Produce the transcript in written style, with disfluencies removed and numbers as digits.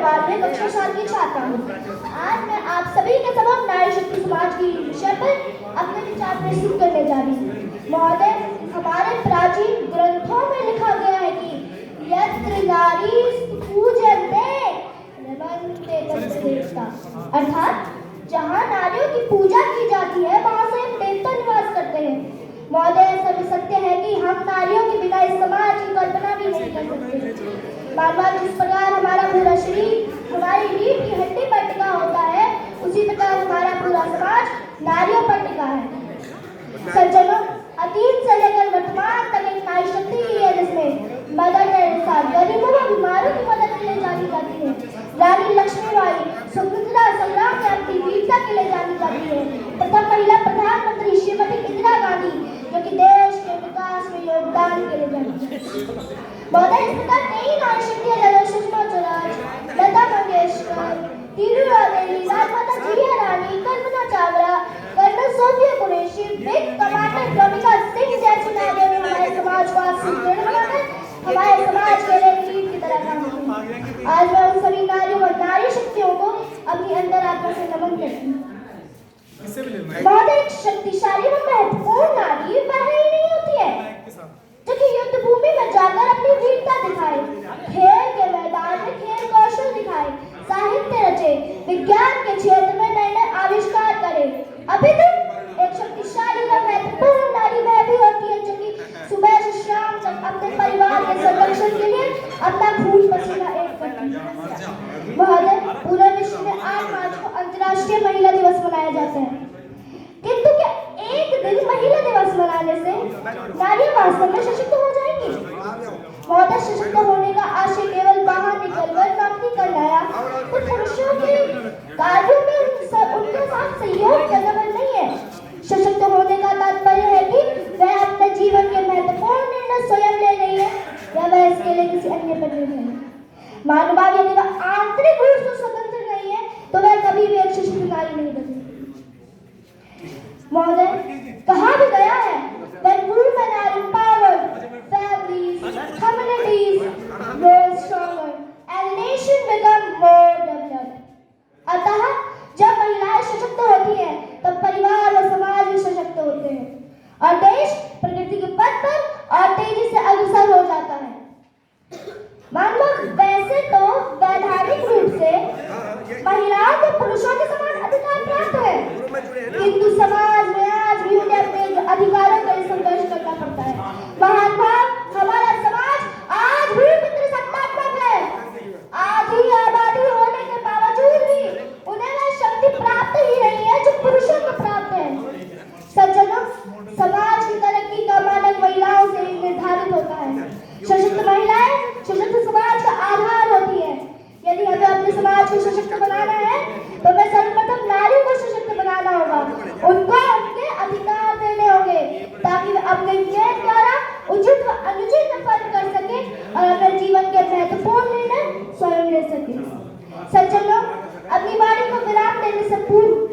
अग्रवाल में कक्षा 7 की छात्रा हूँ। आज मैं आप सभी के समक्ष नारी शक्ति समाज की विषय पर अपने विचार प्रस्तुत करने जा रही हूँ। महोदय, हमारे प्राचीन ग्रंथों में लिखा गया है कि यत्र नारी पूज्यन्ते रमन्ते तत्र देवता, अर्थात जहाँ नारियों की पूजा की जाती है वहाँ स्वयं देवता निवास करते हैं। महोदय, ऐसा भी सत्य है कि हम नारियों के बिना इस समाज की कल्पना भी नहीं कर सकते। बार जिस प्रकार हमारा पूरा शरीर हमारी रीढ़ की हड्डी पर टिका होता है, उसी प्रकार हमारा पूरा समाज नारियों पर टिका है। सज्जनों, अतीत से लेकर वर्तमान तक एक नारी शक्ति ही है जिसमें मदर टेरेसा गरीबों व बीमारों की मदद के लिए जानी जाती है। रानी लक्ष्मीबाई स्वतंत्रता संग्राम में अपनी वीरता के लिए जानी जाती है। प्रथम महिला प्रधानमंत्री श्रीमती इंदिरा गांधी जो कि देश के विकास में योगदान के लिए जानी जाती है। महोदय, इस प्रकार कई नारी शक्तियां जैसे Sushma Swaraj, Lata Mangeshkar, Teenu Devi, Rajmata Jiya Rani, Kalpana Chawla, colonel Sofiya Qureshi, wing commander Ramika Singh जैसी नारियों ने हमारे समाज को आज सुदृढ़ बनाकर हमारे समाज के लिए नींव की तरह काम किया। आज मैं उन सभी नारियों और नारी शक्तियों को अपनी अंदर आत्मा से नमन करती हूँ। महोदय, एक शक्तिशाली व महत्वपूर्ण नारी वह ही नहीं होती है जो कि युद्ध भूमि में जाकर अपनी वीरता दिखाए, खेल के मैदान में खेल कौशल दिखाए, साहित्य रचे, विज्ञान के क्षेत्र में नए नए आविष्कार करे। अभी तो एक शक्तिशाली व महत्वपूर्ण नारी वह भी होती है जो कि सुबह से शाम तक अपने परिवार के संरक्षण के लिए अपना खून पसीना एक करती है। महोदय, पूरे विश्व में 8 मार्च को अंतर्राष्ट्रीय महिला दिवस मनाया जाता है, किंतु क्या एक दिन महिला दिवस मनाने से नारियां वास्तव में सशक्त हो जाएंगी? महोदय, सशक्त होने का आशय केवल बाहर निकलकर नौकरी करना या तो पुरुषों के कार्यों में उनके साथ सहयोग करना नहीं है। सशक्त होने का तात्पर्य है कि वह अपने जीवन के महत्वपूर्ण निर्णय स्वयं ले रही है या वह इसके लिए किसी अन्य पर निर्भर है। मानव यदि वह आंतरिक रूप से स्वतंत्र नहीं है तो वह कभी भी एक सशक्त नारी नहीं बन सकती। महोदय, कहा भी गया है when women are empowered, families, communities grow stronger and nation become more developed. अतः जब महिलाएं सशक्त होती हैं तब परिवार और समाज भी सशक्त होते हैं और देश प्रगति के पथ पर और तेजी से अग्रसर हो जाता है। मानव वैसे तो वैधानिक रूप से महिलाओं को पुरुषों के समान अधिकार प्राप्त है, किंतु समाज में आज भी उन्हें अपने अधिकारों के लिए संघर्ष करना पड़ता है। महात्मा, हमारा समाज आज भी पितृसत्तात्मक है। आधी आबादी होने के बावजूद भी उन्हें वह शक्ति प्राप्त ही नहीं है जो पुरुषों को प्राप्त है। सज्जनों, समाज की तरक्की का मानक महिलाओं से ही निर्धारित होता है। सशक्त महिलाएं सशक्त समाज का आधार होती है। यदि हमें अपने समाज को सशक्त बनाना है तो हमें सर्वप्रथम नारियों को सशक्त बनाना होगा, उनको उनके अधिकार देने होंगे ताकि वे अपने विवेक द्वारा उचित व अनुचित में फर्क कर सके और अपने जीवन के महत्वपूर्ण निर्णय स्वयं ले सके। सज्जनों, अपनी वाणी को विराम देने से पूर्व